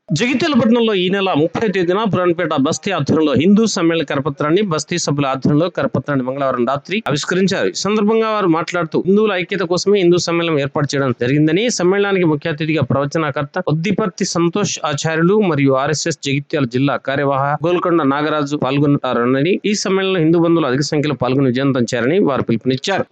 జగిత్యాల పట్టణంలో ఈ నెల 30 తేదీన పురాణపేట బస్తీ ఆధ్వర్యంలో హిందూ సమ్మేళన కరపత్రాన్ని బస్తీ సభ్యుల ఆధ్వర్యంలో కరపత్రాన్ని మంగళవారం రాత్రి ఆవిష్కరించారు. ఈ సందర్భంగా వారు మాట్లాడుతూ హిందువుల ఐక్యత కోసమే హిందూ సమ్మేళనం ఏర్పాటు చేయడం జరిగిందని, సమ్మేళనానికి ముఖ్య అతిథిగా ప్రవచనకర్త ఒద్దిపర్తి సంతోష్ ఆచార్యులు మరియు ఆర్ఎస్ఎస్ జగిత్యాల జిల్లా కార్యవాహ గోల్కొండ నాగరాజు పాల్గొంటారని, ఈ సమ్మేళనంలో హిందూ బంధువులు అధిక సంఖ్యలో పాల్గొని విజయవంతం చేయాలని వారు పిలుపునిచ్చారు.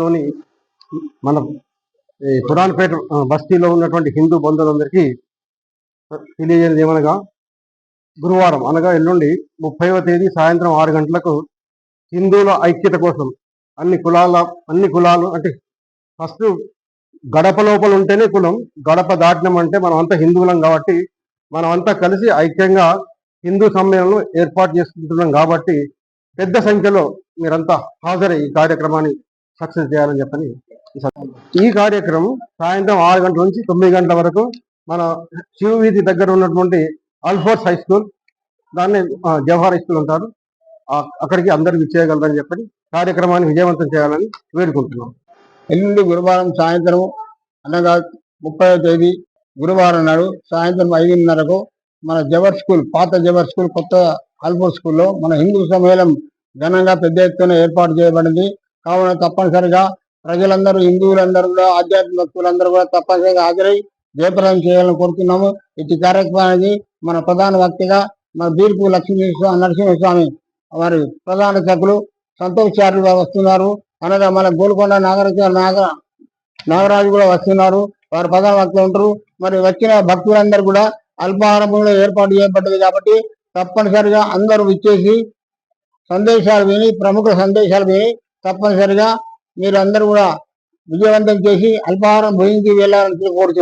లోని మన పురాణపేట బస్తీలో ఉన్నటువంటి హిందూ బంధువులందరికీ తెలియజేది ఏమనగా, గురువారం అనగా ఎల్లుండి 30వ తేదీ సాయంత్రం 6 గంటలకు హిందువుల ఐక్యత కోసం అన్ని కులాలు అంటే ఫస్ట్ గడప లోపల ఉంటేనే కులం, గడప దాటినం అంటే మనం అంతా హిందువులం కాబట్టి మనం అంతా కలిసి ఐక్యంగా హిందూ సమ్మేళనం ఏర్పాటు చేసుకుంటున్నాం కాబట్టి పెద్ద సంఖ్యలో మీరంతా హాజరై ఈ కార్యక్రమాన్ని సక్సెస్ చేయాలని చెప్పని ఈ కార్యక్రమం సాయంత్రం 6 గంటల నుంచి 9 గంటల వరకు మన శివవీధి దగ్గర ఉన్నటువంటి అల్ఫోర్స్ హై స్కూల్, దాన్ని జవహర్ హై స్కూల్ ఉంటారు, అక్కడికి అందరూ విచ్చేయగలరని చెప్పని కార్యక్రమాన్ని విజయవంతం చేయాలని వేడుకుంటున్నాం. ఎల్లుండి గురువారం సాయంత్రం అనగా 30వ తేదీ గురువారం నాడు సాయంత్రం 5:30కు మన జవహర్ స్కూల్, పాత జవహర్ స్కూల్, కొత్త అల్ఫోర్ స్కూల్లో మన హిందూ సమ్మేళనం ఘనంగా పెద్ద ఎత్తున ఏర్పాటు చేయబడింది. కావున తప్పనిసరిగా ప్రజలందరూ, హిందువులందరూ కూడా, ఆధ్యాత్మిక భక్తులందరూ కూడా తప్పనిసరిగా హాజరై జయప్రదం చేయాలని కోరుతున్నాము. ఇటు కార్యక్రమానికి మన ప్రధాన వక్తగా మన బీర్పు నరసింహస్వామి వారి ప్రధాన సభ్యులు సంతోషారులు వస్తున్నారు. అనగా మన గోల్కొండ నాగరాజు కూడా వస్తున్నారు, వారు ప్రధాన వక్తలు ఉంటారు. మరి వచ్చిన భక్తులందరూ కూడా అల్పాహారంలో ఏర్పాటు చేయబడ్డది కాబట్టి తప్పనిసరిగా అందరూ విచ్చేసి సందేశాలు విని, ప్రముఖ సందేశాలు విని తప్పనిసరిగా మీరు అందరూ కూడా విజయవంతం చేసి అల్పాహారం భోజించి వెళ్ళాలని కోరుతున్నాను.